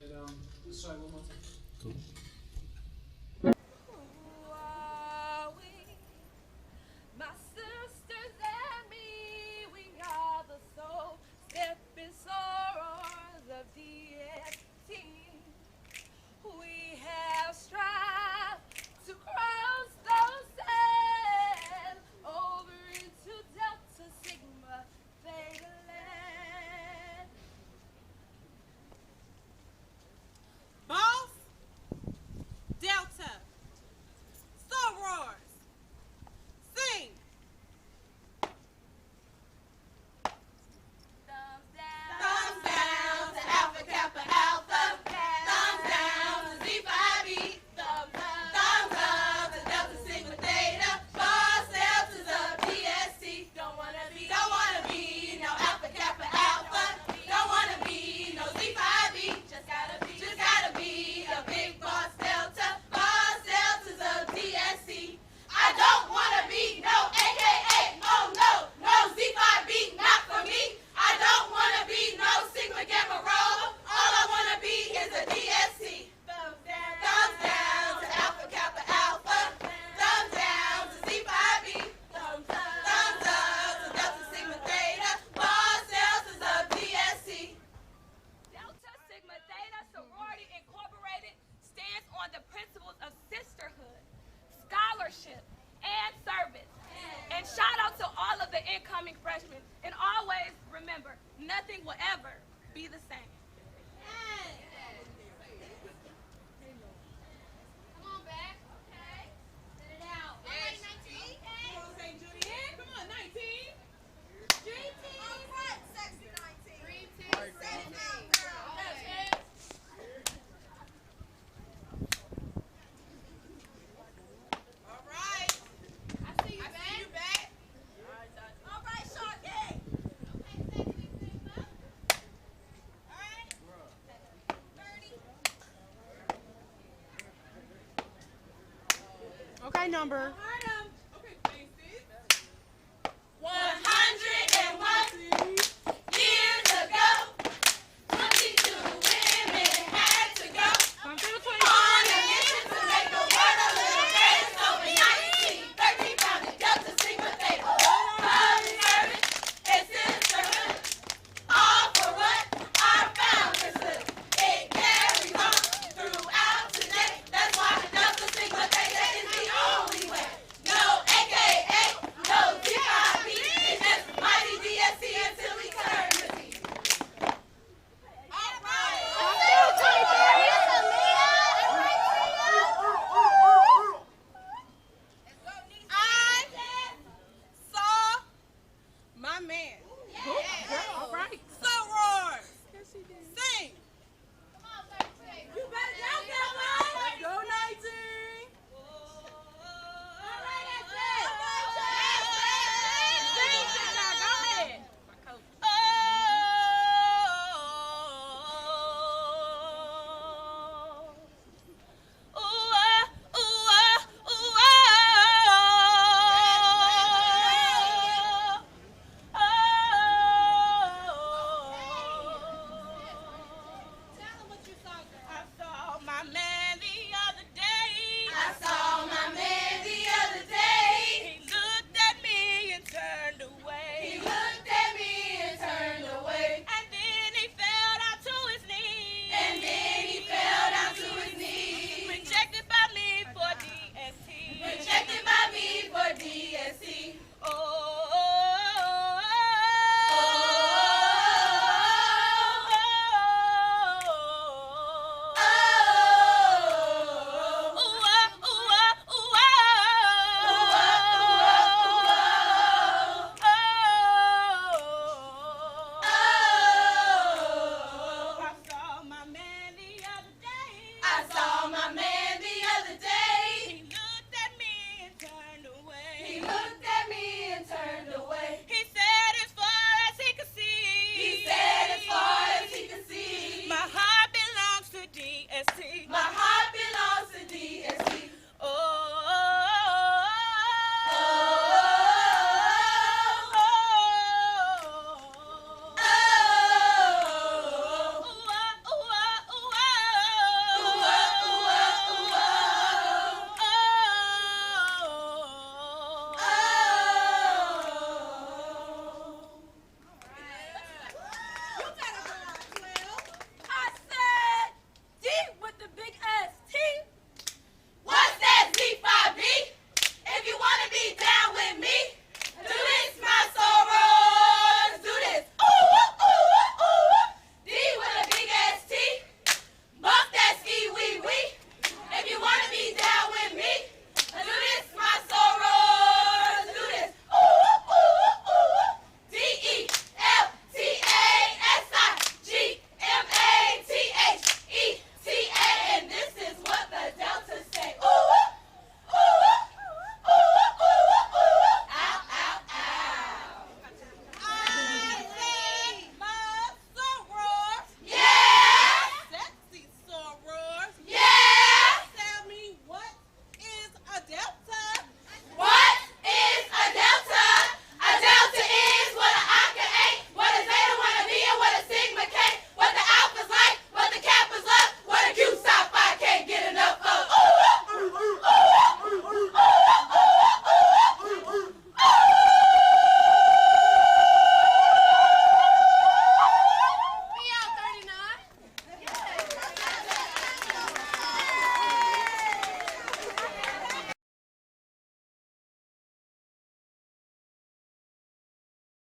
Let's try one more time. Cool. My sisters and me, we are the soul stepping sorrows of DST. We have strived to cross those sands over into Delta Sigma Theta land. Boss, Delta, Sorors, sing. Thumbs down. Thumbs down to Alpha Kappa Alpha. Thumbs down to Zeta Phi B. Thumbs up to Delta Sigma Theta. Boss Deltas of DST. Don't wanna be No Alpha Kappa Alpha. Don't wanna be no Zeta Phi B. just gotta be. Just gotta be a big boss Delta. Boss Deltas of DSC. I don't wanna be no AKA. Oh no, no Z5B, not for me. I don't wanna be no Sigma Gamma Rho. All I wanna be is a DSC. Thumbs down. Thumbs down to Alpha Kappa Alpha. Thumbs down to Z5B. Thumbs up. Thumbs up to Delta Sigma Theta. Boss Deltas of DSC. Delta Sigma Theta Sorority Incorporated stands on the principles of sisterhood, scholarship, and service. And shout out to all of the incoming freshmen. And always remember, nothing will ever be the same. Come on back. Okay. Sit it out. All right, 19. Come on, St. Julian. Come on, 19. Dream team. All right, sexy 19. Dream team. Set it down, girl. That's it. All right. I see you I back. see you back. All right, Sharky. All right. 30. Okay, number. Okay, faces. 101 years ago, 22 women had to go Come through the on a mission to make the world a little better. So in 1913, founded Delta Sigma Theta. Public service and sisterhood. All for what our founders stood. It carries on throughout today. That's why Delta Sigma Theta is the only way. No AKA, no DIB. It's just mighty DSC until eternity. All right. I saw my man. All right. Sorors. Sing. You better down that one. Go 19. All right, that's it. Sing, sister. Go ahead. I saw my man the other day. I saw my man the other day. He looked at me and turned away. He looked at me and turned away. And then he fell down to his knees. And then he fell down to his knees. Rejected by me for DST. Rejected by me for DST. I saw my man the other day. He looked at me and turned away. He looked at me and turned away. He said as far as he could see. He said as far as he could see. My heart belongs to DST. My heart